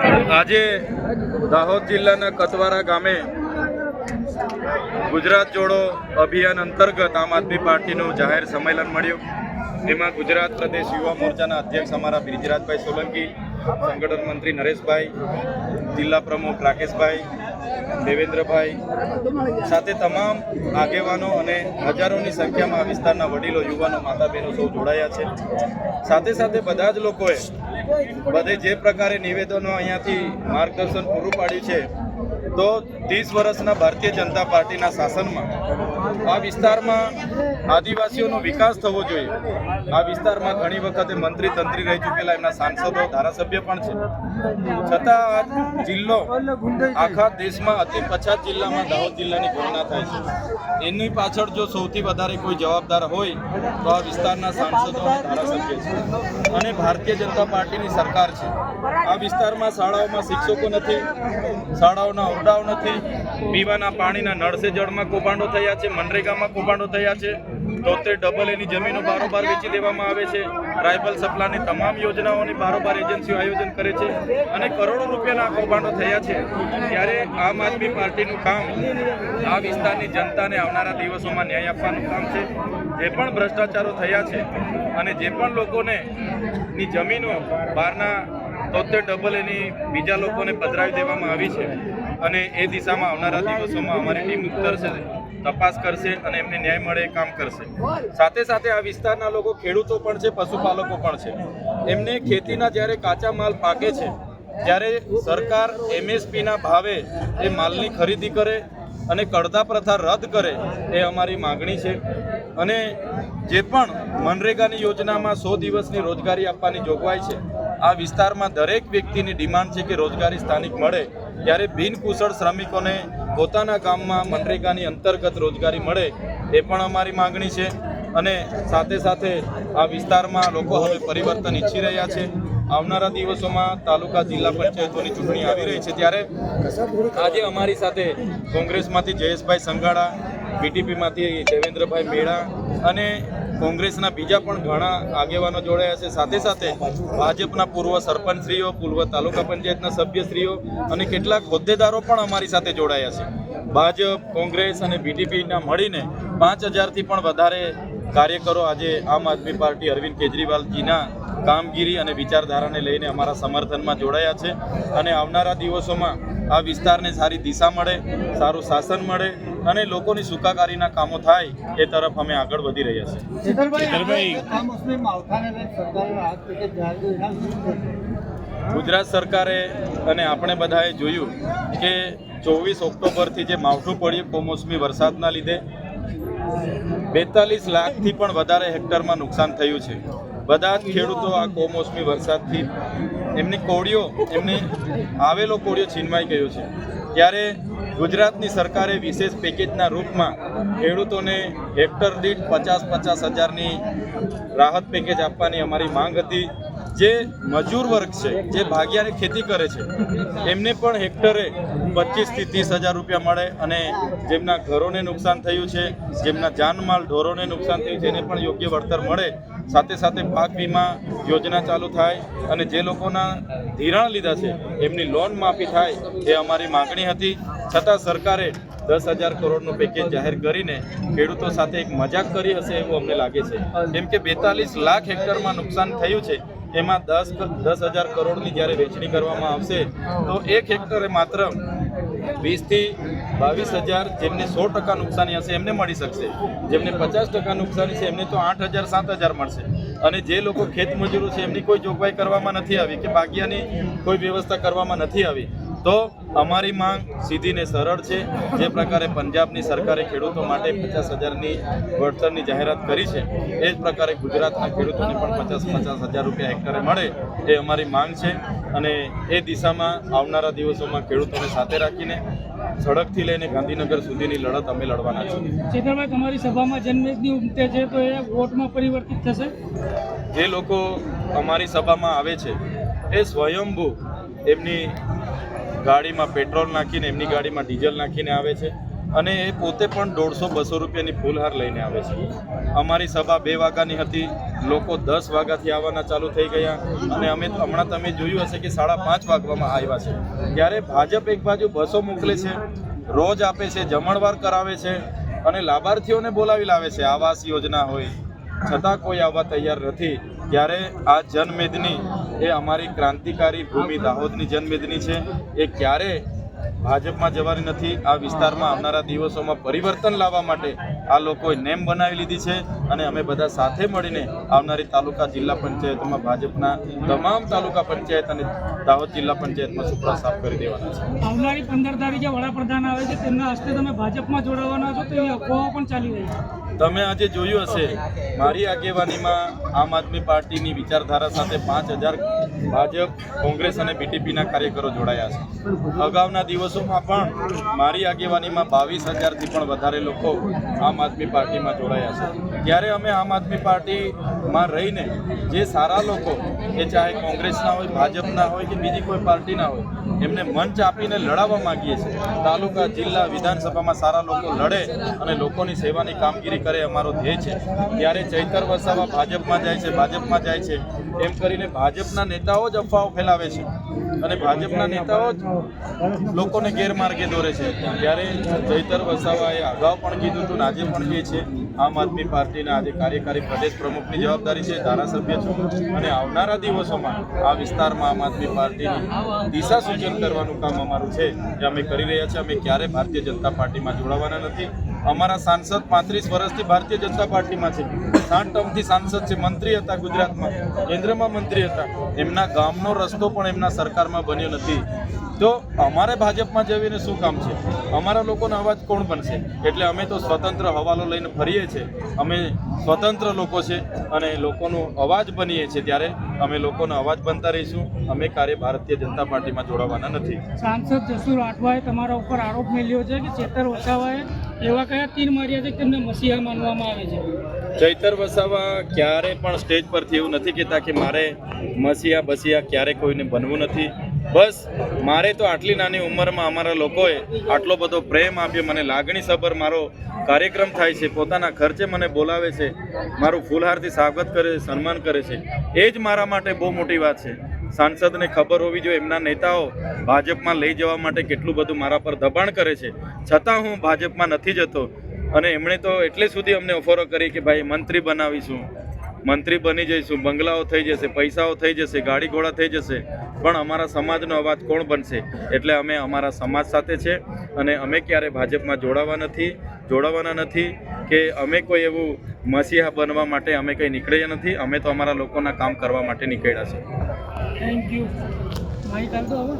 આજે દાહોદ જિલ્લાના કતવારા ગામે ગુજરાત જોડો અભિયાન અંતર્ગત આમ આદમી પાર્ટીનું જાહેર સંમેલન મળ્યું. એમાં ગુજરાત પ્રદેશ યુવા મોરચાના અધ્યક્ષ અમારા બ્રિજરાજભાઈ સોલંકી, સંગઠન મંત્રી નરેશભાઈ, જિલ્લા પ્રમુખ રાકેશભાઈ, દેવેન્દ્રભાઈ સાથે તમામ આગેવાનો અને હજારોની સંખ્યામાં આ વિસ્તારના વડીલો, યુવાનો, માતા બહેનો સૌ જોડાયા છે. સાથે સાથે બધા જ લોકોએ બધે જે પ્રકારે નિવેદનો અહીંયાથી માર્ગદર્શન પૂરું પાડ્યું છે, તો 30 વર્ષના ભારતીય જનતા પાર્ટીના શાસનમાં આ વિસ્તારમાં આદિવાસીઓનો વિકાસ થવો જોઈએ. આ વિસ્તારમાં ઘણી વખતે મંત્રી તંત્રી રહી ચૂકેલા એમના સાંસદો, ધારાસભ્ય પણ છે. છતાં આ જિલ્લો આખા દેશમાં અતિ પછાત જિલ્લામાં દાહોદ જિલ્લાની ગણના થાય છે. એની પાછળ જો સૌથી વધારે કોઈ જવાબદાર હોય તો આ વિસ્તારના સાંસદો અને ધારાસભ્ય છે અને ભારતીય જનતા પાર્ટીની સરકાર છે. આ વિસ્તારમાં શાળાઓમાં શિક્ષકો નથી, શાળાઓના ઓરડાઓ નથી, પીવાના પાણીના નળ સે જળમાં કૌભાંડો થયા છે, મનરેગામાં કૌભાંડો થયા છે, 73 એની જમીનો બારોબાર વેચી દેવામાં આવે છે, ટ્રાઇબલ સપ્લાયની તમામ યોજનાઓની બારોબાર એજન્સીઓ આયોજન કરે છે અને કરોડો રૂપિયાના કૌભાંડો થયા છે. ત્યારે આમ આદમી પાર્ટીનું કામ આ વિસ્તારની જનતાને આવનારા દિવસોમાં ન્યાય આપવાનું કામ છે. જે પણ ભ્રષ્ટાચારો થયા છે અને જે પણ લોકોને ની જમીનો બહારના 73 એની બીજા લોકોને પધરાવી દેવામાં આવી છે અને એ દિશામાં આવનારા દિવસોમાં અમારી ટીમ ઉતરશે, તપાસ કરશે અને એમને ન્યાય મળે એ કામ કરશે. સાથે સાથે આ વિસ્તારના લોકો ખેડૂતો પણ છે, પશુપાલકો પણ છે. એમને ખેતીના જ્યારે કાચા માલ પાકે છે ત્યારે સરકાર MSPના ભાવે એ માલની ખરીદી કરે અને કડદા પ્રથા રદ કરે, એ અમારી માગણી છે. અને જે પણ મનરેગાની યોજનામાં 100 દિવસની રોજગારી આપવાની જોગવાઈ છે, આ વિસ્તારમાં દરેક વ્યક્તિની ડિમાન્ડ છે કે રોજગારી સ્થાનિક મળે. ત્યારે બિનકુશળ શ્રમિકોને પોતાના ગામમાં મનરેગાની અંતર્ગત રોજગારી મળે, એ પણ અમારી માગણી છે. અને સાથે સાથે આ વિસ્તારમાં લોકો હવે પરિવર્તન ઈચ્છી રહ્યા છે. આવનારા દિવસોમાં તાલુકા, જિલ્લા પંચાયતોની ચૂંટણી આવી રહી છે, ત્યારે આજે અમારી સાથે કોંગ્રેસમાંથી જયેશભાઈ સંઘાડા, BTPમાંથી દેવેન્દ્રભાઈ મેળા અને કોંગ્રેસના બીજા પણ ઘણા આગેવાનો જોડાયા છે. સાથે સાથે ભાજપના પૂર્વ સરપંચશ્રીઓ, પૂર્વ તાલુકા પંચાયતના સભ્યશ્રીઓ અને કેટલાક હોદ્દેદારો પણ અમારી સાથે જોડાયા છે. ભાજપ, કોંગ્રેસ અને BTPના મળીને 5000થી પણ વધારે કાર્યકરો આજે આમ આદમી પાર્ટી અરવિંદ કેજરીવાલજીના કામગીરી અને વિચારધારાને લઈને અમારા સમર્થનમાં જોડાયા છે. અને આવનારા દિવસોમાં આ વિસ્તારને સારી દિશા મળે, સારું શાસન મળે અને લોકોની સુખાકારીના કામો થાય, એ તરફ અમે આગળ વધી રહ્યા છીએ. ગુજરાત સરકારે અને આપણે બધાએ જોયું કે 24 ઓક્ટોબરથી જે માવઠું પડ્યું કમોસમી વરસાદના લીધે 42 લાખથી પણ વધારે હેક્ટરમાં નુકસાન થયું છે. બધા જ ખેડૂતો આ કમોસમી વરસાદથી એમની કોળીઓ, એમને આવેલો કોળીઓ છીનવાઈ ગયો છે. ત્યારે ગુજરાતની સરકારે વિશેષ પેકેજના રૂપમાં ખેડૂતોને હેક્ટર દીઠ 50-50 હજારની રાહત પેકેજ આપવાની અમારી માંગ હતી. જે મજૂર વર્ગ છે, જે ભાગિયાની ખેતી કરે છે, એમને પણ હેક્ટરે 25થી 30 હજાર રૂપિયા મળે અને જેમના ઘરોને નુકસાન થયું છે, જેમના જાનમાલ ઢોરોને નુકસાન થયું છે, એને પણ યોગ્ય વળતર મળે. સાથે સાથે પાક વીમા યોજના ચાલુ થાય અને જે લોકોના ધિરાણ લીધા છે એમની લોન માફી થાય, એ અમારી માગણી હતી. છતાં સરકારે 10,000 કરોડનું પેકેજ જાહેર કરીને ખેડૂતો સાથે એક મજાક કરી હશે એવું અમને લાગે છે. કેમ કે 42 લાખ હેક્ટરમાં નુકસાન થયું છે, એમાં 10,000 કરોડની જ્યારે વેચણી કરવામાં આવશે તો એક હેક્ટરે માત્ર 20થી 22,000, જેમને 100% નુકસાની હશે એમને મળી શકશે. જેમને 50% નુકસાની છે એમને તો 8,000, 7,000 મળશે. અને જે લોકો ખેત મજૂરો છે એમની કોઈ જોગવાઈ કરવામાં નથી આવી કે બાકીયાની કોઈ વ્યવસ્થા કરવામાં નથી આવી. તો અમારી માંગ સીધી ને સરળ છે. જે પ્રકારે પંજાબની સરકારે ખેડૂતો માટે 50,000ની વળતરની જાહેરાત કરી છે, એ જ પ્રકારે ગુજરાતના ખેડૂતોને પણ 50,000 રૂપિયા હેક્ટરે મળે, એ અમારી માંગ છે. અને એ દિશામાં આવનારા દિવસોમાં ખેડૂતોને સાથે રાખીને સડકથી લઈને ગાંધીનગર સુધીની લડત અમે લડવાના છીએ. ચેતરભાઈ, તમારી સભામાં જનમેદની ઉમટે છે તો એ વોટમાં પરિવર્તિત થશે? જે લોકો અમારી સભામાં આવે છે એ સ્વયંભૂ એમની ગાડીમાં પેટ્રોલ નાખીને, એમની ગાડીમાં ડીઝલ નાખીને આવે છે અને એ પોતે પણ 150-200 રૂપિયાની ફૂલહાર લઈને આવે છે. અમારી સભા 2 વાગ્યાની હતી, લોકો 10 વાગ્યાથી આવવાના ચાલુ થઈ ગયા અને અમે હમણાં તમે જોયું હશે કે 5:30 વાગવામાં આવ્યા છે. ત્યારે ભાજપ એક બાજુ બસો મોકલે છે, રોજ આપે છે, જમણવાર કરાવે છે અને લાભાર્થીઓને બોલાવી લાવે છે, આવાસ યોજના હોય, છતાં કોઈ આવવા તૈયાર નથી. ત્યારે આ જનમેદની એ અમારી ક્રાંતિકારી ભૂમિ દાહોદની જનમેદની છે. એ ક્યારે ભાજપમાં જવાની નથી. આ વિસ્તારમાં આવનારા દિવસોમાં પરિવર્તન લાવવા માટે આ લોકોએ નેમ બનાવી લીધી છે અને અમે બધા સાથે મળીને આવનારી તાલુકા જિલ્લા પંચાયતમાં ભાજપના તમામ તાલુકા પંચાયત અને દાહોદ જિલ્લા પંચાયતમાં સુપડા સાફ કરી દેવાના છે. આવનારી 15 તારીખે વડાપ્રધાન આવે છે, તેમના હસ્તે તમે ભાજપમાં જોડાવાના છો તો એવી અફવાઓ પણ ચાલી રહી છે. તમે આજે જોયું હશે, મારી આગેવાનીમાં આમ આદમી પાર્ટીની વિચારધારા સાથે 5000 ભાજપ, કોંગ્રેસ અને બીટીપીના કાર્યકરો જોડાયા છે. અગાઉના દિવસોમાં પણ મારી આગેવાનીમાં 22000થી પણ વધારે લોકો આમ આદમી પાર્ટીમાં જોડાયા છે. ત્યારે અમે આમ આદમી પાર્ટીમાં રહીને જે સારા લોકો, એ ચાહે કોંગ્રેસના હોય, ભાજપના હોય કે બીજી કોઈ પાર્ટીના હોય, એમને મંચ આપીને લડાવવા માંગીએ છીએ. તાલુકા, જિલ્લા, વિધાનસભામાં સારા લોકો લડે અને લોકોની સેવાની કામગીરી કરે, અમારો ધ્યેય છે. ત્યારે ચૈતર વસાવા ભાજપમાં જાય છે, ભાજપમાં જાય છે એમ કરીને ભાજપના નેતાઓ જ અફવાઓ ફેલાવે છે અને ભાજપના નેતાઓ જ લોકોને ગેરમાર્ગે દોરે છે. ત્યારે ચૈતર વસાવાએ અગાઉ પણ કીધું હતું ને આજે પણ કહે છે, આમ આદમી પાર્ટીના આજે કાર્યકારી પ્રદેશ પ્રમુખની જવાબદારી છે, ધારાસભ્ય છું અને આવનારા દિવસોમાં આ વિસ્તારમાં આમ આદમી પાર્ટીની દિશા સૂચન કરવાનું કામ અમારું છે જે અમે કરી રહ્યા છીએ. અમે ક્યારે ભારતીય જનતા પાર્ટીમાં જોડાવાના નથી. અમારા સાંસદ 35 વર્ષથી ભારતીય જનતા પાર્ટીમાં છે, 60 ટર્મથી સાંસદ છે, મંત્રી હતા ગુજરાતમાં, કેન્દ્રમાં મંત્રી હતા. એમના ગામનો રસ્તો પણ એમના સરકારમાં બન્યો નથી. તો અમારે ભાજપમાં જવીને શું કામ છે? અમારા લોકોનો અવાજ કોણ બનશે? એટલે અમે તો સ્વતંત્ર હવાલો લઈને ફરીએ છીએ. અમે સ્વતંત્ર લોકો છે અને લોકોનો અવાજ બનીએ છીએ. ત્યારે અમે લોકોનો અવાજ બનતા રહીશું. અમે ક્યારે ભારતીય જનતા પાર્ટીમાં જોડાવાના નથી. સાંસદ જસુ રાઠવાએ તમારા ઉપર આરોપ મેલ્યો છે કે ચૈતર વસાવાએ એવા કયા તીર માર્યા છે કે તેમને મસીહા માનવામાં આવે છે? ચૈતર વસાવા ક્યારે પણ સ્ટેજ પરથી એવું નથી કહેતા કે મારે મસીહા બસીહા ક્યારે કોઈને બનવું નથી. બસ મારે તો આટલી નાની ઉંમરમાં અમારા લોકોએ આટલો બધો પ્રેમ આપ્યો, મને લાગણીસભર મારો કાર્યક્રમ થાય છે, પોતાના ખર્ચે મને બોલાવે છે, મારું ફૂલહારથી સ્વાગત કરે છે, સન્માન કરે છે. એ જ મારા માટે બહુ મોટી વાત છે. સાંસદને ખબર હોવી જોઈએ એમના નેતાઓ ભાજપમાં લઈ જવા માટે કેટલું બધું મારા પર દબાણ કરે છે, છતાં હું ભાજપમાં નથી જતો. અને એમણે તો એટલે સુધી અમને ઓફરો કરી કે ભાઈ મંત્રી બનાવીશું, મંત્રી બની જઈશું, બંગલાઓ થઈ જશે, પૈસાઓ થઈ જશે, ગાડી ઘોડા થઈ જશે, પણ અમારા સમાજનો અવાજ કોણ બનશે? એટલે અમે અમારા સમાજ સાથે છે અને અમે ક્યારે ભાજપમાં જોડાવાના નથી કે અમે કોઈ એવું મસીહા બનવા માટે અમે કંઈ નીકળ્યા નથી. અમે તો અમારા લોકોના કામ કરવા માટે નીકળ્યા છે. Thank you. માહિતી આપજો હવે.